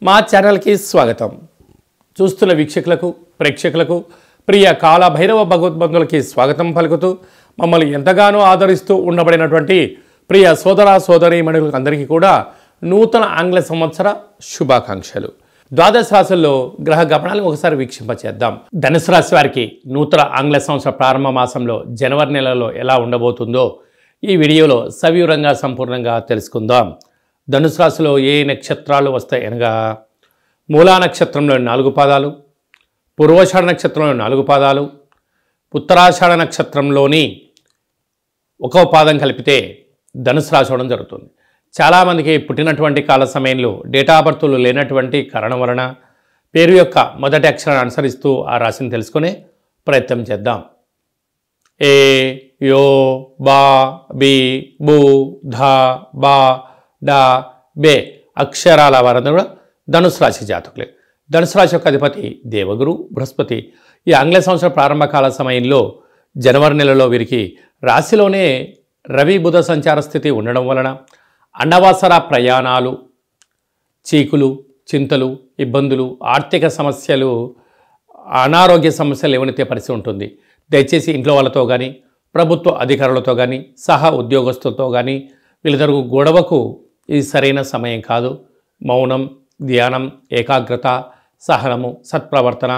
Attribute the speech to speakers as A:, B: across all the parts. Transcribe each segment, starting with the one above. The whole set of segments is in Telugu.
A: మా ఛానల్కి స్వాగతం. చూస్తున్న వీక్షకులకు ప్రేక్షకులకు ప్రియ కాళభైరవ భగవద్బంధులకి స్వాగతం పలుకుతూ మమ్మల్ని ఎంతగానో ఆదరిస్తూ ఉండబడినటువంటి ప్రియ సోదర సోదరీమణులకు అందరికీ కూడా నూతన ఆంగ్ల సంవత్సర శుభాకాంక్షలు. ద్వాదశ రాశుల్లో గ్రహ గమనాలను ఒకసారి వీక్షింపచేద్దాం. ధనుసు రాశి వారికి నూతన ఆంగ్ల సంవత్సర ప్రారంభ మాసంలో జనవరి నెలలో ఎలా ఉండబోతుందో ఈ వీడియోలో సవివరంగా సంపూర్ణంగా తెలుసుకుందాం. ధనుసు రాశిలో ఏ నక్షత్రాలు వస్తాయి అనగా మూలా నక్షత్రంలో 4 పాదాలు, పూర్వాషాఢ నక్షత్రంలో 4 పాదాలు, ఉత్తరాషాఢ నక్షత్రంలోని 1వ పాదం కలిపితే ధనుసు రాశి అవడం జరుగుతుంది. చాలామందికి పుట్టినటువంటి కాల సమయంలో డేటా ఆఫ్ బర్త్లు లేనటువంటి కారణం వలన పేరు యొక్క మొదటి అక్షరాన్ని అనుసరిస్తూ ఆ రాశిని తెలుసుకునే ప్రయత్నం చేద్దాం. ఏ, యో, బా, బి, బు, ధ, బా, డా, బే అక్షరాల వారందరూ కూడా ధనుసు రాశి జాతకులే. ధనుసు రాశి యొక్క అధిపతి దేవగురు బృహస్పతి. ఈ ఆంగ్ల సంవత్సర ప్రారంభ కాల సమయంలో జనవరి నెలలో వీరికి రాశిలోనే రవి బుధ సంచార స్థితి ఉండడం వలన అనవసర ప్రయాణాలు, చీకులు, చింతలు, ఇబ్బందులు, ఆర్థిక సమస్యలు, అనారోగ్య సమస్యలు ఏవనైతే పరిస్థితి ఉంటుంది. దయచేసి ఇంట్లో వాళ్ళతో కానీ ప్రభుత్వ అధికారులతో కానీ సహా ఉద్యోగస్తులతో కానీ వీళ్ళిద్దరు గొడవకు ఇది సరైన సమయం కాదు. మౌనం, ధ్యానం, ఏకాగ్రత, సహనము, సత్ప్రవర్తన,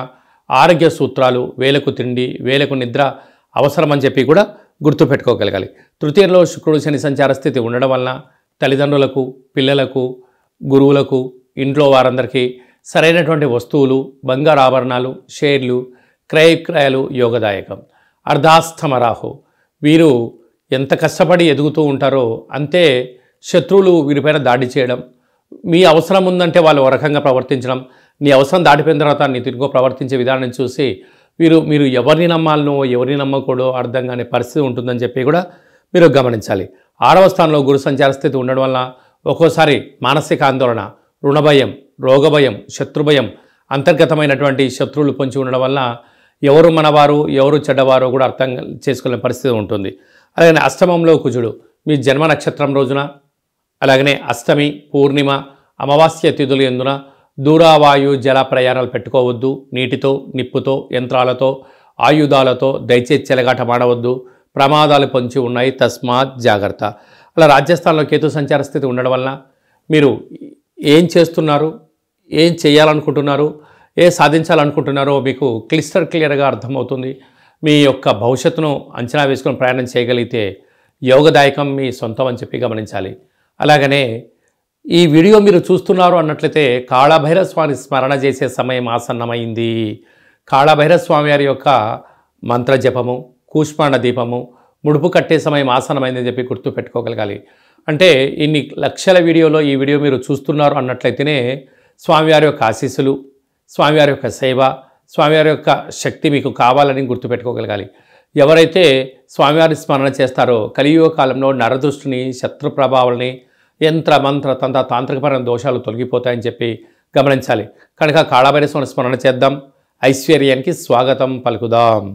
A: ఆరోగ్య సూత్రాలు, వేలకు తిండి, వేలకు నిద్ర అవసరమని చెప్పి కూడా గుర్తుపెట్టుకోగలగాలి. తృతీయంలో శుక్రుడు శని సంచార స్థితి ఉండడం వలన తల్లిదండ్రులకు, పిల్లలకు, గురువులకు, ఇంట్లో వారందరికీ సరైనటువంటి వస్తువులు, బంగారు ఆభరణాలు, షేర్లు, క్రయ విక్రయాలు యోగదాయకం. అర్ధాస్తమ రాహు. వీరు ఎంత కష్టపడి ఎదుగుతూ ఉంటారో అంతే శత్రువులు వీరిపైన దాడి చేయడం, మీ అవసరం ఉందంటే వాళ్ళు ఒక రకంగా ప్రవర్తించడం, నీ అవసరం దాటిపోయిన తర్వాత నీ తిరిగి ప్రవర్తించే విధానం చూసి మీరు ఎవరిని నమ్మాలనో ఎవరిని నమ్మకూడో అర్థం కాని పరిస్థితి ఉంటుందని చెప్పి కూడా మీరు గమనించాలి. 6వ స్థానంలో గురు సంచార స్థితి ఉండడం వల్ల ఒక్కోసారి మానసిక ఆందోళన, రుణభయం, రోగభయం, శత్రుభయం, అంతర్గతమైనటువంటి శత్రువులు పొంచి ఉండడం వల్ల ఎవరు మనవారు ఎవరు చెడ్డవారో కూడా అర్థం చేసుకునే పరిస్థితి ఉంటుంది. అలాగే అష్టమంలో కుజుడు మీ జన్మ నక్షత్రం రోజున, అలాగనే అష్టమి, పూర్ణిమ, అమావాస్య తిథులు ఎందున దూరావాయు జల ప్రయాణాలు పెట్టుకోవద్దు. నీటితో, నిప్పుతో, యంత్రాలతో, ఆయుధాలతో దయచేసి చెలగాట మాడవద్దు. ప్రమాదాలు పొంచి ఉన్నాయి, తస్మాత్ జాగ్రత్త. అలా రాజస్థాన్లో కేతు సంచార స్థితి ఉండడం వలన మీరు ఏం చేస్తున్నారు, ఏం చేయాలనుకుంటున్నారు, సాధించాలనుకుంటున్నారో మీకు క్లియర్గా అర్థమవుతుంది. మీ యొక్క భవిష్యత్తును అంచనా వేసుకొని ప్రయాణం చేయగలిగితే యోగదాయకం మీ సొంతం అని చెప్పి గమనించాలి. అలాగనే ఈ వీడియో మీరు చూస్తున్నారు అన్నట్లయితే కాళభైరవ స్వామి స్మరణ చేసే సమయం ఆసన్నమైంది. కాళభైరవ స్వామి వారి యొక్క మంత్ర జపము, కూష్మాండ దీపము, ముడుపు కట్టే సమయం ఆసన్నమైందని చెప్పి గుర్తు పెట్టుకోగలగాలి. అంటే ఇన్ని లక్షల వీడియోలో ఈ వీడియో మీరు చూస్తున్నారు అన్నట్లయితేనే స్వామివారి యొక్క ఆశీస్సులు, స్వామివారి యొక్క సేవ, స్వామివారి యొక్క శక్తి మీకు కావాలని గుర్తుపెట్టుకోగలగాలి. ఎవరైతే స్వామివారి స్మరణ చేస్తారో కలియుగ కాలంలో నరదృష్టిని, శత్రు ప్రభావాలని, యంత్ర మంత్ర తంత్ర తాంత్రికపరమైన దోషాలు తొలగిపోతాయని చెప్పి గమనించాలి. కనుక కాళభైరవ స్వామి స్మరణ చేద్దాం. ఐశ్వర్యానికి స్వాగతం పలుకుదాం.